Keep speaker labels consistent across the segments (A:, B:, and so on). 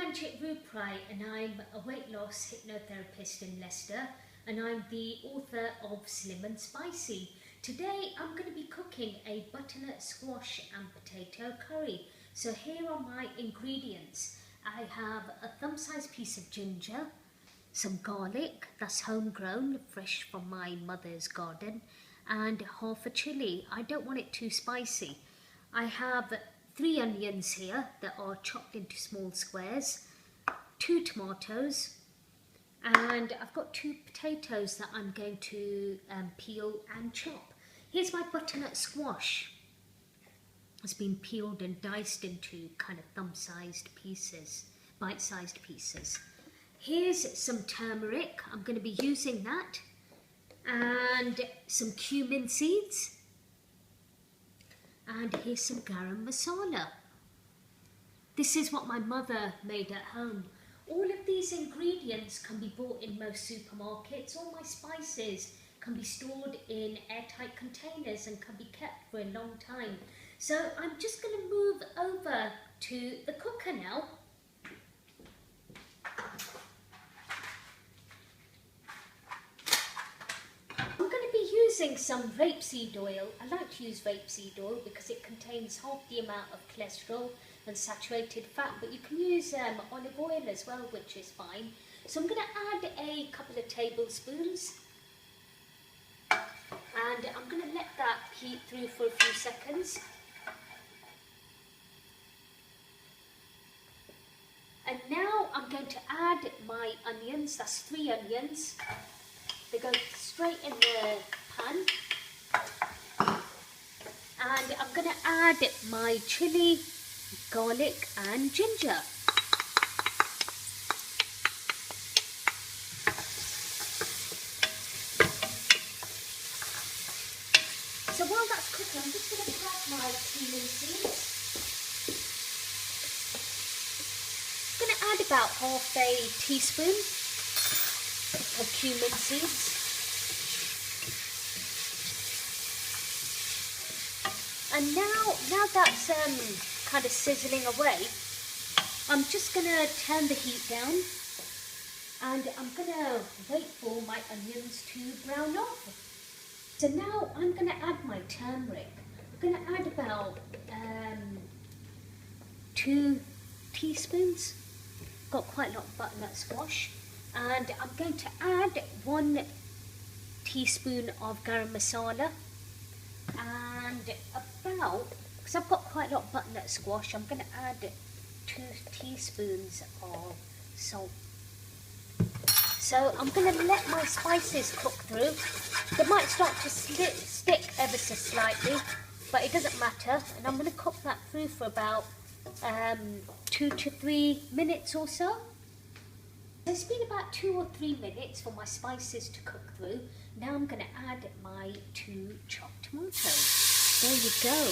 A: Manjit Ruprai and I'm a weight loss hypnotherapist in Leicester, and I'm the author of Slim and Spicy. Today I'm going to be cooking a butternut squash and potato curry. So here are my ingredients. I have a thumb-sized piece of ginger, some garlic that's homegrown, fresh from my mother's garden, and half a chilli. I don't want it too spicy. I have 3 onions here that are chopped into small squares, 2 tomatoes, and I've got 2 potatoes that I'm going to peel and chop. Here's my butternut squash. It's been peeled and diced into kind of thumb-sized pieces, bite-sized pieces. Here's some turmeric, I'm going to be using that, and some cumin seeds. And here's some garam masala. This is what my mother made at home. All of these ingredients can be bought in most supermarkets. All my spices can be stored in airtight containers and can be kept for a long time. So I'm just going to move over to the cooker now. Using some rapeseed oil. I like to use rapeseed oil because it contains half the amount of cholesterol and saturated fat, but you can use olive oil as well, which is fine. So I'm going to add a couple of tablespoons, and I'm going to let that heat through for a few seconds. And now I'm going to add my onions. That's 3 onions. They go straight in the pan, and I'm going to add my chilli, garlic and ginger. So while that's cooking, I'm just going to add my cumin seeds. I'm going to add about half a teaspoon of cumin seeds. And now that's kind of sizzling away, I'm just going to turn the heat down, and I'm going to wait for my onions to brown off. So now I'm going to add my turmeric. I'm going to add about 2 teaspoons. Got quite a lot of butternut squash. And I'm going to add 1 teaspoon of garam masala, and about, because I've got quite a lot of butternut squash, I'm going to add 2 teaspoons of salt. So I'm going to let my spices cook through. They might start to stick ever so slightly, but it doesn't matter, and I'm going to cook that through for about 2 to 3 minutes or so. It's been about 2 or 3 minutes for my spices to cook through. Now I'm going to add my 2 chopped tomatoes. There you go.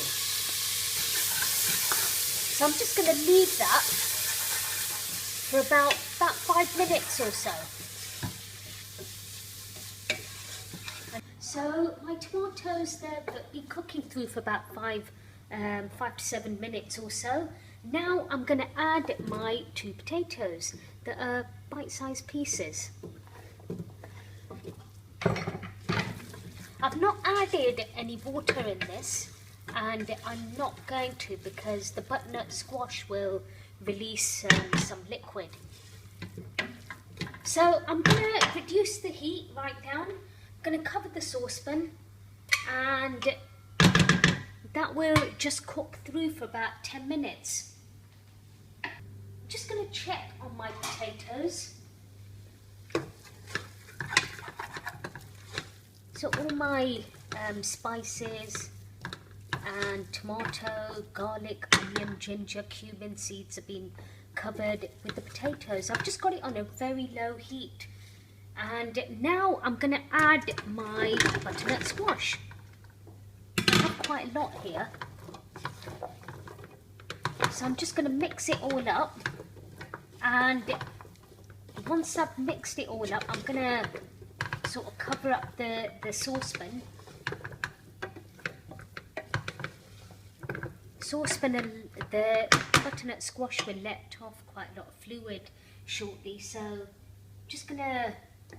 A: So I'm just going to leave that for about 5 minutes or so. So my tomatoes, they've been cooking through for about 5 to 7 minutes or so. Now I'm going to add my 2 potatoes that are bite-sized pieces. I've not added any water in this, and I'm not going to because the butternut squash will release some liquid. So I'm going to reduce the heat right down. I'm going to cover the saucepan, and that will just cook through for about 10 minutes. Just going to check on my potatoes. So all my spices and tomato, garlic, onion, ginger, cumin seeds have been covered with the potatoes. I've just got it on a very low heat. And now I'm going to add my butternut squash. I have quite a lot here. So I'm just going to mix it all up. And once I've mixed it all up, I'm going to sort of cover up the saucepan. And the butternut squash will let off quite a lot of fluid shortly, so just gonna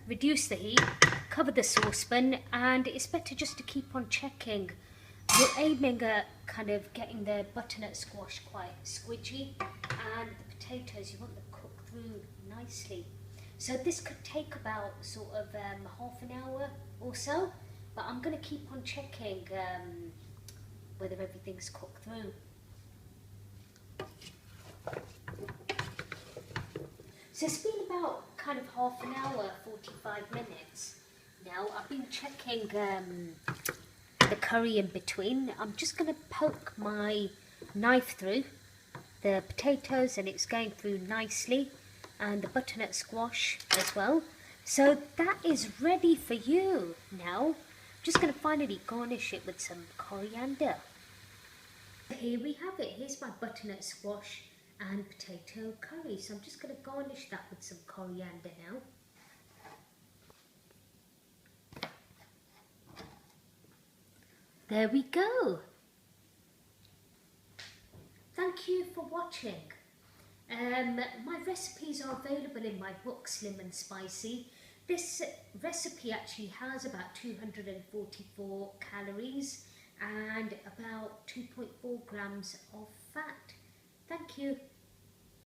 A: reduce the heat, cover the saucepan, and it's better just to keep on checking. You're aiming at kind of getting the butternut squash quite squidgy, and the potatoes you want them cooked through nicely. So this could take about sort of half an hour or so, but I'm going to keep on checking whether everything's cooked through. So it's been about kind of half an hour, 45 minutes. Now I've been checking the curry in between. I'm just going to poke my knife through the potatoes and it's going through nicely, and the butternut squash as well. So that is ready for you. Now just going to finally garnish it with some coriander. Here we have it. Here's my butternut squash and potato curry. So I'm just going to garnish that with some coriander now. There we go. Thank you for watching. My recipes are available in my book Slim and Spicy. This recipe actually has about 244 calories and about 2.4 grams of fat. Thank you.